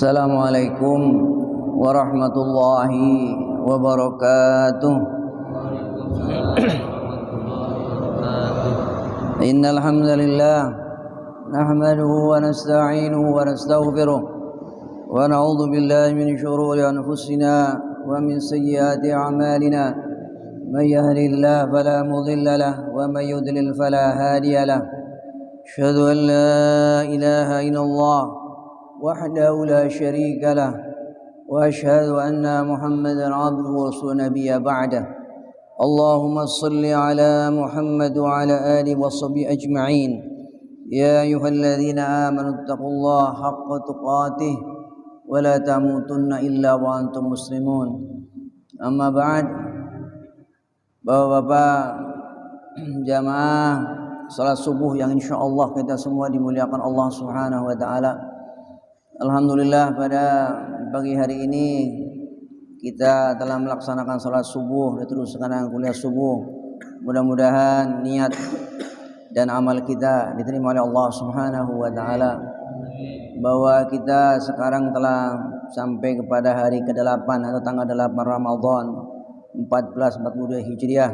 Assalamualaikum warahmatullahi wabarakatuh. Innal hamdalillah nahmaduhu wa nasta'inuhu wa nastaghfiruh wa na'udzu billahi min shururi anfusina wa min sayyiati a'malina. May yahdihillahu fala mudilla lahu wa may yudlil fala hadiya lahu. Asyhadu an la ilaha illallah وحده لا شريك له وأشهد أن محمدا عبده ورسوله نبي بعده اللهم صل على محمد وعلى آله وصحبه أجمعين يا أيها الذين آمنوا اتقوا الله حق تقاته ولا تموتن إلا وأنتم مسلمون أما بعد. Bapak-bapak jamaah salat subuh yang insyaallah kita semua dimuliakan Allah Subhanahu wa taala. Alhamdulillah pada pagi hari ini kita telah melaksanakan salat subuh dan terus sekarang kuliah subuh. Mudah-mudahan niat dan amal kita diterima oleh Allah Subhanahu wa taala. Bahwa kita sekarang telah sampai kepada hari ke-8 atau tanggal 8 Ramadan 1442 Hijriah.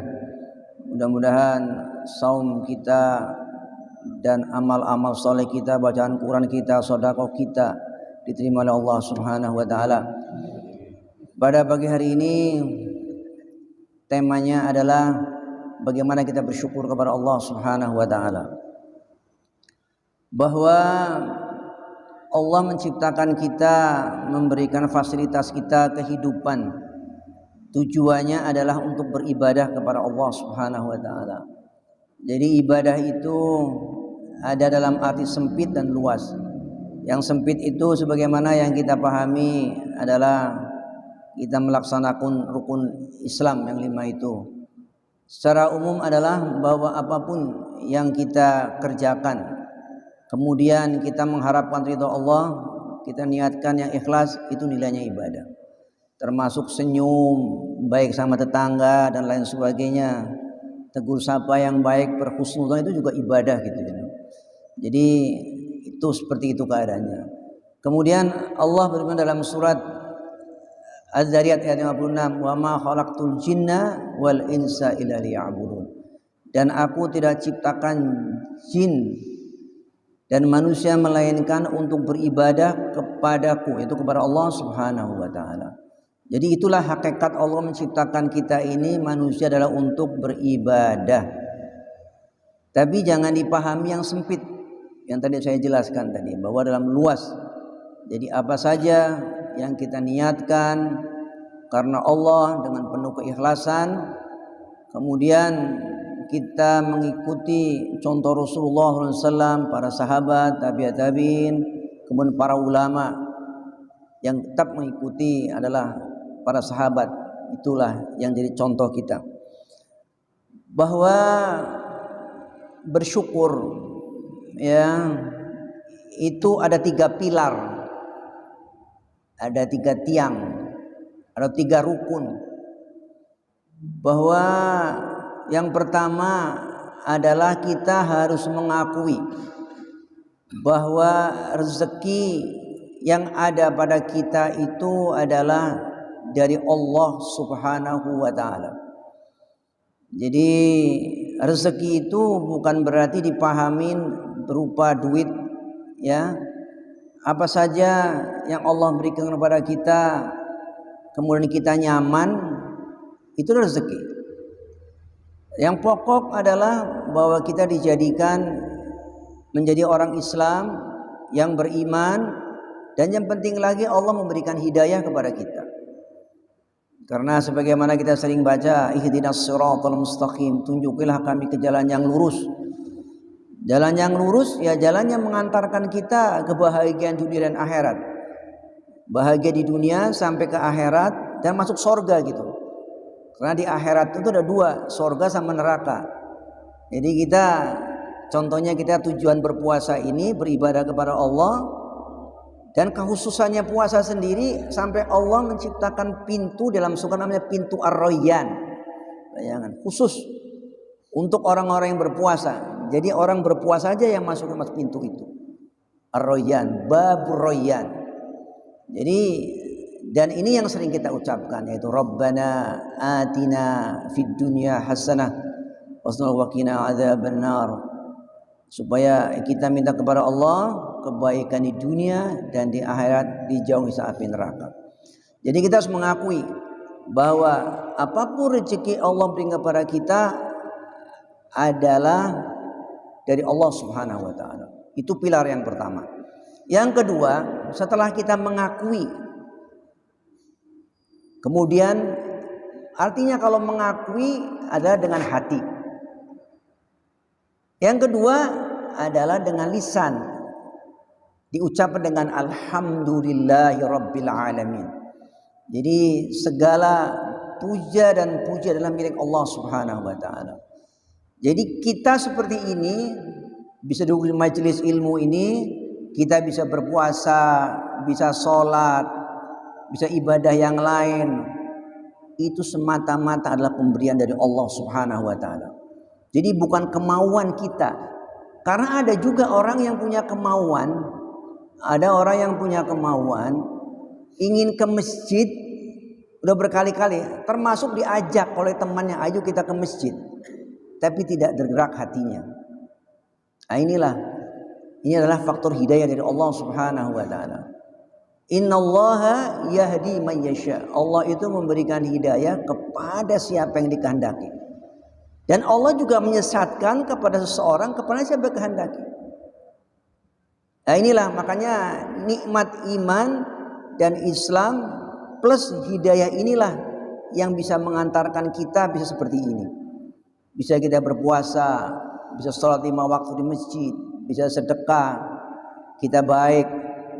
Mudah-mudahan saum kita dan amal-amal soleh kita, bacaan Quran kita, sedekah kita diterima oleh Allah Subhanahu wa taala. Pada pagi hari ini temanya adalah bagaimana kita bersyukur kepada Allah Subhanahu wa taala. Bahwa Allah menciptakan kita, memberikan fasilitas kita kehidupan. Tujuannya adalah untuk beribadah kepada Allah Subhanahu wa taala. Jadi ibadah itu ada dalam arti sempit dan luas. Yang sempit itu sebagaimana yang kita pahami adalah kita melaksanakan rukun Islam yang 5 itu. Secara umum adalah bahwa apapun yang kita kerjakan, kemudian kita mengharapkan ridha Allah, kita niatkan yang ikhlas, itu nilainya ibadah. Termasuk senyum, baik sama tetangga dan lain sebagainya. Tegur sapa yang baik, berhusnudzon itu juga ibadah gitu. Jadi itu seperti itu keadaannya. Kemudian Allah berfirman dalam surat Az-Zariyat ayat 56, "Wa ma khalaqtul jinna wal insa illa liya'budun." Dan aku tidak ciptakan jin dan manusia melainkan untuk beribadah kepadaku, yaitu kepada Allah Subhanahu wa taala. Jadi itulah hakikat Allah menciptakan kita ini, manusia adalah untuk beribadah. Tapi jangan dipahami yang sempit, yang tadi saya jelaskan tadi, bahwa dalam luas. Jadi apa saja yang kita niatkan karena Allah dengan penuh keikhlasan, kemudian kita mengikuti contoh Rasulullah SAW, para sahabat, tabi'in, kemudian para ulama yang tetap mengikuti adalah para sahabat. Itulah yang jadi contoh kita. Bahwa bersyukur ya itu ada 3 pilar, ada 3 tiang, ada 3 rukun. Bahwa yang pertama adalah kita harus mengakui bahwa rezeki yang ada pada kita itu adalah dari Allah Subhanahu wa taala. Jadi rezeki itu bukan berarti dipahamin berupa duit ya. Apa saja yang Allah berikan kepada kita kemudian kita nyaman, itu rezeki. Yang pokok adalah bahwa kita dijadikan menjadi orang Islam yang beriman, dan yang penting lagi Allah memberikan hidayah kepada kita. Karena sebagaimana kita sering baca, ihdinas siratal mustaqim, tunjukilah kami ke jalan yang lurus. Jalan yang lurus ya jalan yang mengantarkan kita kebahagiaan dunia dan akhirat. Bahagia di dunia sampai ke akhirat dan masuk surga gitu. Karena di akhirat itu ada 2, surga sama neraka. Jadi kita contohnya kita tujuan berpuasa ini beribadah kepada Allah. Dan kekhususannya puasa sendiri sampai Allah menciptakan pintu dalam surga namanya pintu Ar-Rayyan. Bayangan khusus untuk orang-orang yang berpuasa. Jadi orang berpuasa aja yang masuk ke pintu itu. Ar-Rayyan, Babur Rayyan. Jadi dan ini yang sering kita ucapkan, yaitu Rabbana atina fid dunya hasanah wa qina adzabannar. Supaya kita minta kepada Allah kebaikan di dunia dan di akhirat, dijauhi api neraka. Jadi kita harus mengakui bahwa apapun rezeki Allah berikan kepada kita adalah dari Allah Subhanahu wa taala. Itu pilar yang pertama. Yang kedua, setelah kita mengakui, kemudian artinya kalau mengakui adalah dengan hati. Yang kedua adalah dengan lisan, diucapkan dengan alhamdulillahi rabbil alamin. Jadi segala puja dan puja adalah milik Allah Subhanahu wa taala. Jadi kita seperti ini bisa duduk di majelis ilmu ini, kita bisa berpuasa, bisa sholat, bisa ibadah yang lain, itu semata-mata adalah pemberian dari Allah Subhanahu wa taala. Jadi bukan kemauan kita. Karena ada juga orang yang punya kemauan, ada orang yang punya kemauan ingin ke masjid udah berkali-kali, termasuk diajak oleh temannya, ayo kita ke masjid, tapi tidak tergerak hatinya. Nah, ini adalah faktor hidayah dari Allah Subhanahu wa taala. Innallaha yahdi man yasha. Allah itu memberikan hidayah kepada siapa yang dikehendaki. Dan Allah juga menyesatkan kepada seseorang kepada siapa kehendaki. Nah, inilah makanya nikmat iman dan Islam plus hidayah inilah yang bisa mengantarkan kita bisa seperti ini. Bisa kita berpuasa, bisa sholat 5 waktu di masjid, bisa sedekah, kita baik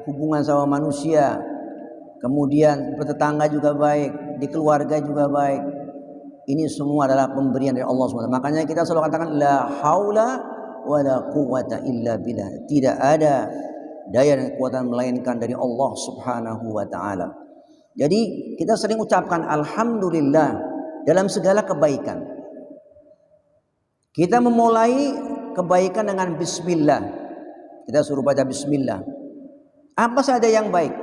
hubungan sama manusia, kemudian bertetangga juga baik, di keluarga juga baik. Ini semua adalah pemberian dari Allah SWT. Makanya kita selalu katakan la haula wa la quwwata illa billah. Tidak ada daya dan kekuatan melainkan dari Allah Subhanahu wa taala. Jadi kita sering ucapkan alhamdulillah dalam segala kebaikan. Kita memulai kebaikan dengan bismillah. Kita suruh baca bismillah. Apa saja yang baik.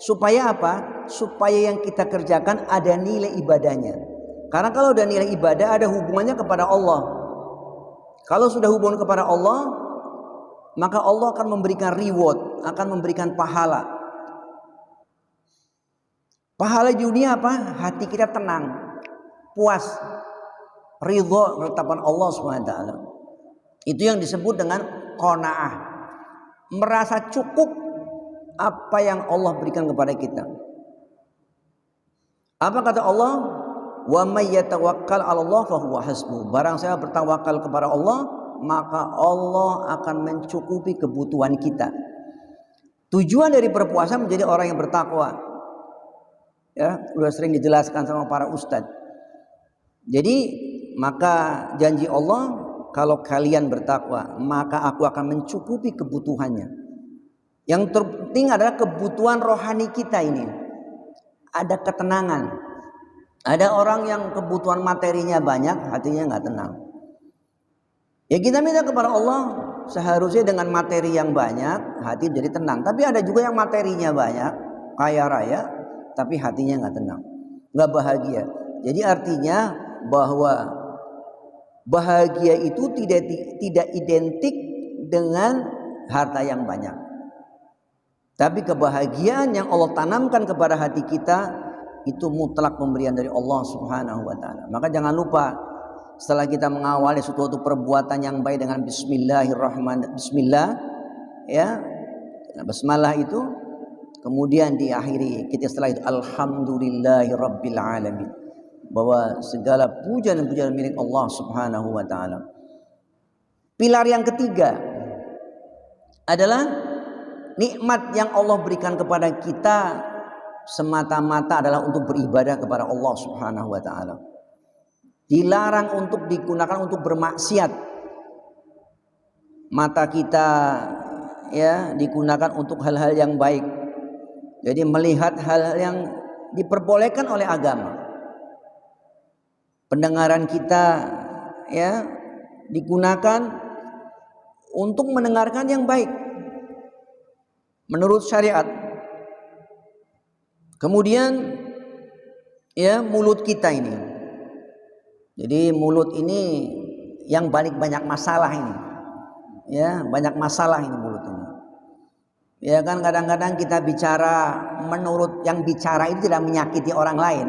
Supaya apa? Supaya yang kita kerjakan ada nilai ibadahnya. Karena kalau ada nilai ibadah ada hubungannya kepada Allah. Kalau sudah hubungan kepada Allah, maka Allah akan memberikan reward, akan memberikan pahala. Pahala di dunia apa? Hati kita tenang, puas, ridho ketetapan Allah SWT. Itu yang disebut dengan qanaah. Merasa cukup apa yang Allah berikan kepada kita. Apa kata Allah? Wa may yatawakkal 'ala Allah fa huwa hasbuh. Barang saya bertawakal kepada Allah, maka Allah akan mencukupi kebutuhan kita. Tujuan dari berpuasa menjadi orang yang bertakwa. Ya, sudah sering dijelaskan sama para ustadz. Jadi, maka janji Allah, kalau kalian bertakwa, maka aku akan mencukupi kebutuhannya. Yang terpenting adalah kebutuhan rohani kita ini. Ada ketenangan. Ada orang yang kebutuhan materinya banyak, hatinya nggak tenang. Ya kita minta kepada Allah, seharusnya dengan materi yang banyak, hati jadi tenang. Tapi ada juga yang materinya banyak, kaya raya, tapi hatinya nggak tenang, nggak bahagia. Jadi artinya bahwa bahagia itu tidak identik dengan harta yang banyak. Tapi kebahagiaan yang Allah tanamkan kepada hati kita itu mutlak pemberian dari Allah Subhanahu wa taala. Maka jangan lupa setelah kita mengawali suatu perbuatan yang baik dengan bismillahirrahmanirrahim, bismillah ya. Basmalah itu kemudian diakhiri kita setelah itu alhamdulillahirabbil alamin. Bahwa segala puja dan pujian milik Allah Subhanahu wa taala. Pilar yang ketiga adalah nikmat yang Allah berikan kepada kita semata-mata adalah untuk beribadah kepada Allah Subhanahu wa taala. Dilarang untuk digunakan untuk bermaksiat. Mata kita ya digunakan untuk hal-hal yang baik. Jadi melihat hal-hal yang diperbolehkan oleh agama. Pendengaran kita ya digunakan untuk mendengarkan yang baik menurut syariat. Kemudian ya mulut kita ini. Jadi mulut ini yang banyak masalah ini. Ya, banyak masalah ini mulut ini. Ya kan kadang-kadang kita bicara menurut yang bicara itu tidak menyakiti orang lain.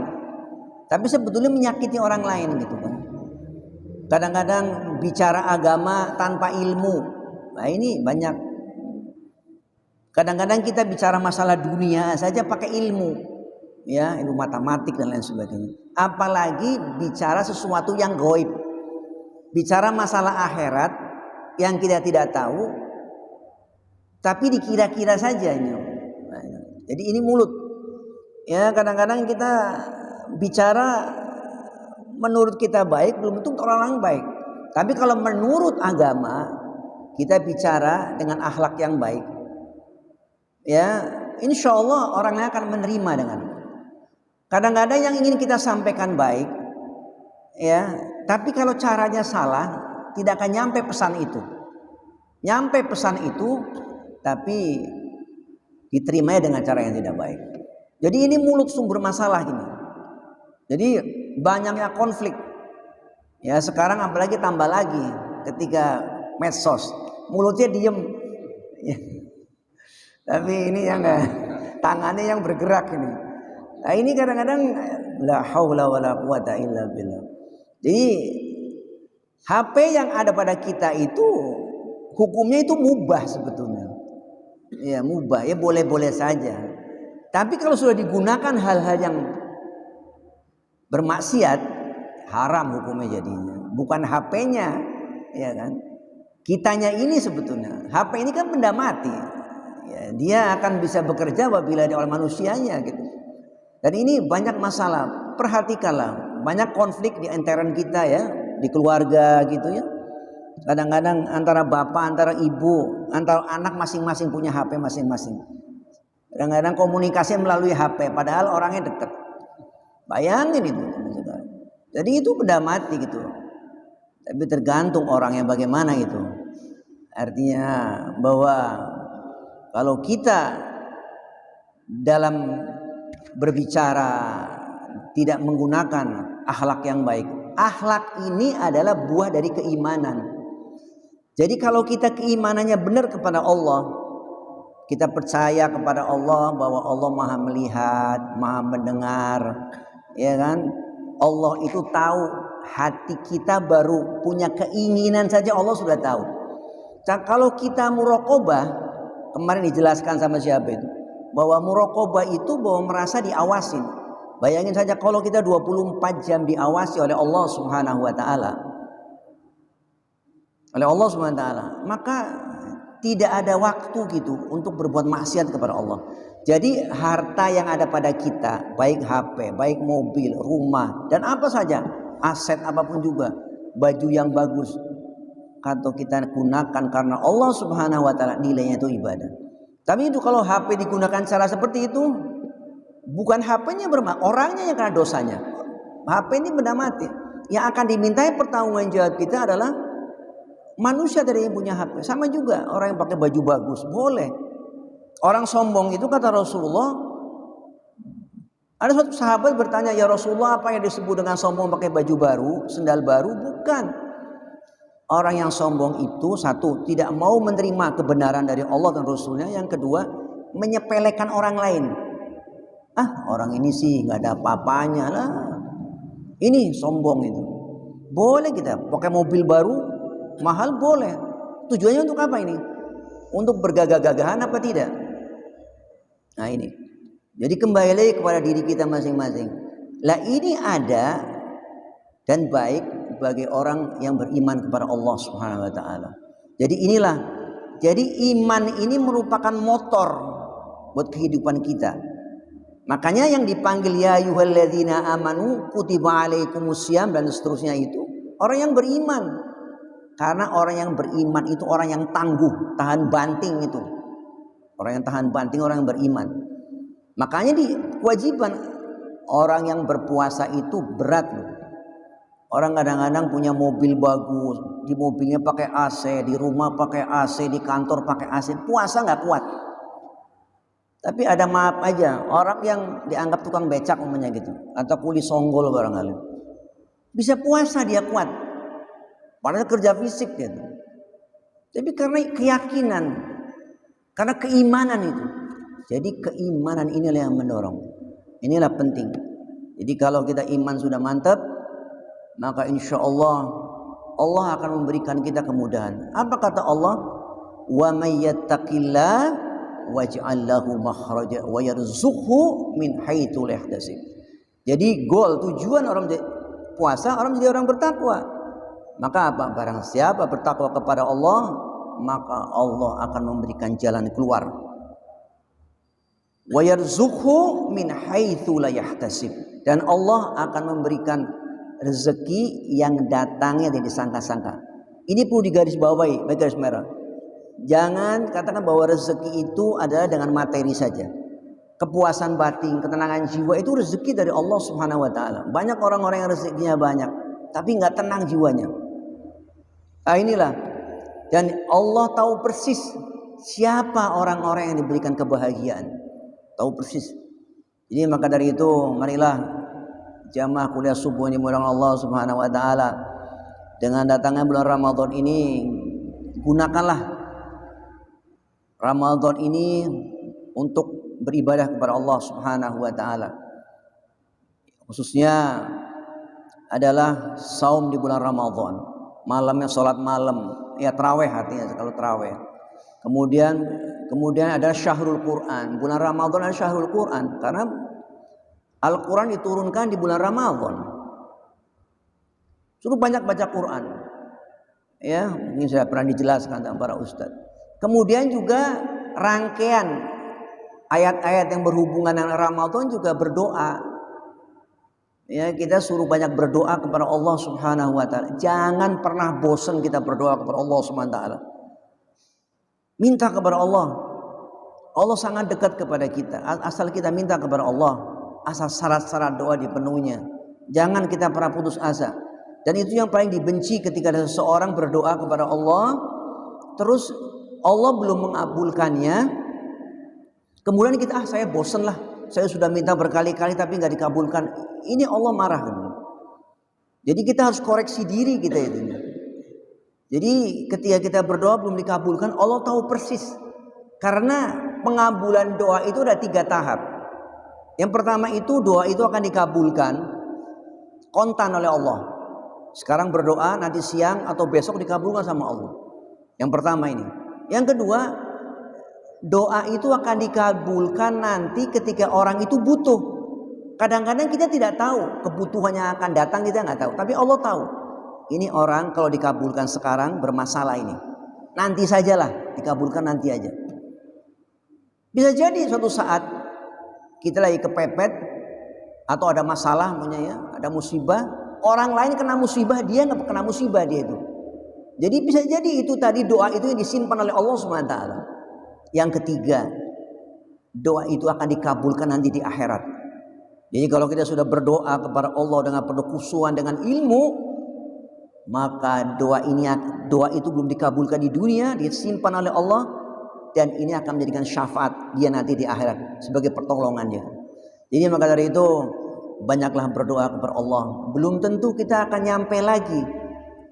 Tapi sebetulnya menyakiti orang lain gitu kan. Kadang-kadang bicara agama tanpa ilmu. Nah, ini banyak. Kadang-kadang kita bicara masalah dunia saja pakai ilmu. Ya, ilmu matematik dan lain sebagainya. Apalagi bicara sesuatu yang gaib. Bicara masalah akhirat yang kita tidak tahu tapi dikira-kira saja ini. Nah, jadi ini mulut. Ya, kadang-kadang kita bicara menurut kita baik belum tentu orang lain baik. Tapi kalau menurut agama kita bicara dengan akhlak yang baik, ya insya Allah orang lain akan menerima dengan. Kadang-kadang yang ingin kita sampaikan baik, ya, tapi kalau caranya salah tidak akan nyampe pesan itu. Nyampe pesan itu, tapi diterimanya dengan cara yang tidak baik. Jadi ini mulut sumber masalah ini. Jadi banyaknya konflik. Ya sekarang apalagi tambah lagi ketika medsos, mulutnya diem. Ya. Tapi ini yang tangannya yang bergerak ini. Nah ini kadang-kadang la haula wala quwata illa billah. Jadi HP yang ada pada kita itu hukumnya itu mubah sebetulnya. Ya mubah, ya boleh-boleh saja. Tapi kalau sudah digunakan hal-hal yang bermaksiat, haram hukumnya jadinya. Bukan HP-nya, ya kan? Kitanya ini sebetulnya. HP ini kan benda mati. Ya, dia akan bisa bekerja apabila oleh manusianya gitu. Dan ini banyak masalah. Perhatikanlah, banyak konflik di antara kita ya, di keluarga gitu ya. Kadang-kadang antara bapak, antara ibu, antara anak masing-masing punya HP masing-masing. Kadang-kadang komunikasi melalui HP, padahal orangnya dekat. Bayangin itu. Jadi itu benda mati gitu. Tapi tergantung orangnya bagaimana itu. Artinya bahwa kalau kita dalam berbicara tidak menggunakan akhlak yang baik. Akhlak ini adalah buah dari keimanan. Jadi kalau kita keimanannya benar kepada Allah, kita percaya kepada Allah bahwa Allah Maha melihat, Maha mendengar, ya kan? Allah itu tahu hati kita, baru punya keinginan saja Allah sudah tahu. Kalau kita muraqabah, kemarin dijelaskan sama siapa itu, bahwa muraqabah itu bahwa merasa diawasin. Bayangin saja kalau kita 24 jam diawasi oleh Allah Subhanahu wa taala. Oleh Allah Subhanahu wa taala, maka tidak ada waktu gitu untuk berbuat maksiat kepada Allah. Jadi harta yang ada pada kita, baik HP, baik mobil, rumah, dan apa saja, aset apapun juga, baju yang bagus, kalau kita gunakan karena Allah Subhanahu wa taala, nilainya itu ibadah. Tapi itu kalau HP digunakan cara seperti itu, bukan HP-nya bermasalah, orangnya yang kena dosanya. HP ini benda mati. Yang akan dimintai pertanggungjawaban kita adalah manusia dari yang punya HP. Sama juga orang yang pakai baju bagus, boleh. Orang sombong itu kata Rasulullah, ada suatu sahabat bertanya, ya Rasulullah, apa yang disebut dengan sombong pakai baju baru, sendal baru? Bukan. Orang yang sombong itu satu, tidak mau menerima kebenaran dari Allah dan Rasulnya. Yang kedua, menyepelekan orang lain. Orang ini sih nggak ada apa-apanya lah. Ini sombong itu. Boleh kita pakai mobil baru, mahal boleh. Tujuannya untuk apa ini? Untuk bergagah-gagahan apa tidak? Nah ini. Jadi kembali lagi kepada diri kita masing-masing. Lah ini ada dan baik bagi orang yang beriman kepada Allah Subhanahu wa taala. Jadi inilah. Jadi iman ini merupakan motor buat kehidupan kita. Makanya yang dipanggil ya ayyuhalladzina amanu kutiba alaikumusiyam dan seterusnya itu orang yang beriman. Karena orang yang beriman itu orang yang tangguh, tahan banting itu. Orang yang tahan banting, orang yang beriman. Makanya di kewajiban orang yang berpuasa itu berat loh. Orang kadang-kadang punya mobil bagus, di mobilnya pakai AC, di rumah pakai AC, di kantor pakai AC, puasa nggak kuat. Tapi ada maaf aja, orang yang dianggap tukang becak umumnya gitu, atau kuli songgol barangkali. Bisa puasa dia kuat. Padahal kerja fisik gitu. Tapi karena keyakinan, karena keimanan itu. Jadi keimanan inilah yang mendorong. Inilah penting. Jadi kalau kita iman sudah mantap, maka insya Allah Allah akan memberikan kita kemudahan. Apa kata Allah? Wa may yattaqillah waj'al lahu makhraja wa yarzuqhu min haitsu la yahtasib. Jadi tujuan orang puasa, orang jadi orang bertakwa. Maka apa? Barang siapa bertakwa kepada Allah, maka Allah akan memberikan jalan keluar. Wa yarzuqhu min haitsu la yahtasib. Dan Allah akan memberikan rezeki yang datangnya tidak disangka-sangka. Ini perlu digarisbawahi, garis merah. Jangan katakan bahwa rezeki itu adalah dengan materi saja. Kepuasan batin, ketenangan jiwa itu rezeki dari Allah Subhanahu wa taala. Banyak orang-orang yang rezekinya banyak, tapi nggak tenang jiwanya. Nah, inilah. Dan Allah tahu persis siapa orang-orang yang diberikan kebahagiaan. Tahu persis. Jadi maka dari itu marilah jamaah kuliah subuh ini mudah Allah Subhanahu wa taala, dengan datangnya bulan Ramadan ini, gunakanlah Ramadan ini untuk beribadah kepada Allah Subhanahu wa taala. Khususnya adalah saum di bulan Ramadan. Malamnya salat malam, ya tarawih artinya kalau tarawih. Kemudian ada Syahrul Quran. Bulan Ramadan ada Syahrul Quran karena Al-Quran diturunkan di bulan Ramadan. Suruh banyak baca Quran. Ya, ini saya pernah dijelaskan sama para ustadz. Kemudian juga rangkaian ayat-ayat yang berhubungan dengan Ramadan juga berdoa. Ya, kita suruh banyak berdoa kepada Allah Subhanahu wa taala. Jangan pernah bosan kita berdoa kepada Allah Subhanahu wa taala. Minta kepada Allah. Allah sangat dekat kepada kita. Asal kita minta kepada Allah. Asal syarat-syarat doa dipenuhinya. Jangan kita pernah putus asa. Dan itu yang paling dibenci ketika ada seseorang berdoa kepada Allah, terus Allah belum mengabulkannya. Kemudian kita, saya bosen lah. Saya sudah minta berkali-kali tapi nggak dikabulkan. Ini Allah marah. Jadi kita harus koreksi diri kita itu. Jadi ketika kita berdoa belum dikabulkan, Allah tahu persis. Karena pengabulan doa itu ada 3 tahap. Yang pertama itu doa itu akan dikabulkan kontan oleh Allah. Sekarang berdoa, nanti siang atau besok dikabulkan sama Allah. Yang pertama ini. Yang kedua, doa itu akan dikabulkan nanti ketika orang itu butuh. Kadang-kadang kita tidak tahu kebutuhannya akan datang, kita nggak tahu. Tapi Allah tahu. Ini orang kalau dikabulkan sekarang bermasalah ini. Nanti sajalah, dikabulkan nanti aja. Bisa jadi suatu saat kita lagi kepepet atau ada masalah ya, ada musibah, orang lain kena musibah, dia nggak kena musibah dia itu. Jadi bisa jadi itu tadi doa itu yang disimpan oleh Allah Subhanahu wa taala. Yang ketiga, doa itu akan dikabulkan nanti di akhirat. Jadi kalau kita sudah berdoa kepada Allah dengan penuh khusyuan dengan ilmu, maka doa itu belum dikabulkan di dunia, disimpan oleh Allah. Dan ini akan menjadikan syafaat dia nanti di akhirat sebagai pertolongan dia. Jadi maka dari itu banyaklah berdoa kepada Allah. Belum tentu kita akan nyampe lagi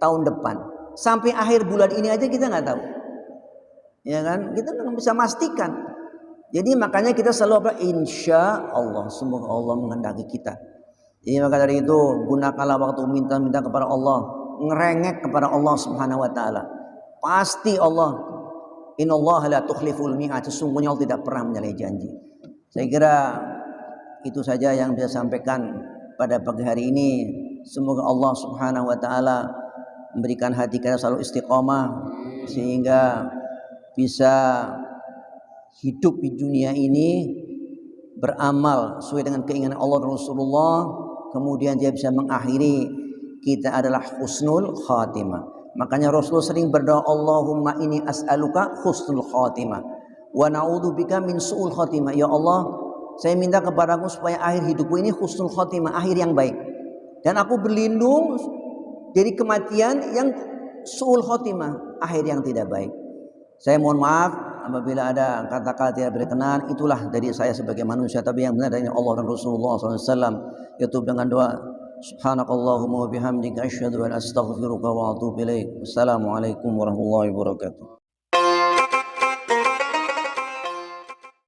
tahun depan. Sampai akhir bulan ini aja kita nggak tahu. Ya kan? Kita nggak bisa pastikan. Jadi makanya kita selalu insya Allah, semoga Allah menghendaki kita. Jadi maka dari itu gunakanlah waktu minta kepada Allah, ngerengek kepada Allah Subhanahu wa taala. Pasti Allah, innallaha la tukhliful mi'ad, sesungguhnya Allah tidak pernah menyalahi janji. Saya kira itu saja yang bisa sampaikan pada pagi hari ini. Semoga Allah Subhanahu wa taala memberikan hati kita selalu istiqomah sehingga bisa hidup di dunia ini beramal sesuai dengan keinginan Allah dan Rasulullah, kemudian dia bisa mengakhiri kita adalah husnul khatimah. Makanya Rasulullah sering berdoa, Allahumma inni as'aluka husnul khatimah wa na'udzubika min su'ul khatimah. Ya Allah, saya minta kepadamu supaya akhir hidupku ini husnul khatimah, akhir yang baik. Dan aku berlindung dari kematian yang su'ul khatimah, akhir yang tidak baik. Saya mohon maaf apabila ada kata-kata yang berkenan, itulah dari saya sebagai manusia, tapi yang benar dari Allah dan Rasulullah SAW. Yaitu dengan doa subhanakallahumma wa bihamdika asyhadu an astaghfiruka wa atubu ilaik. Wassalamualaikum warahmatullahi wabarakatuh.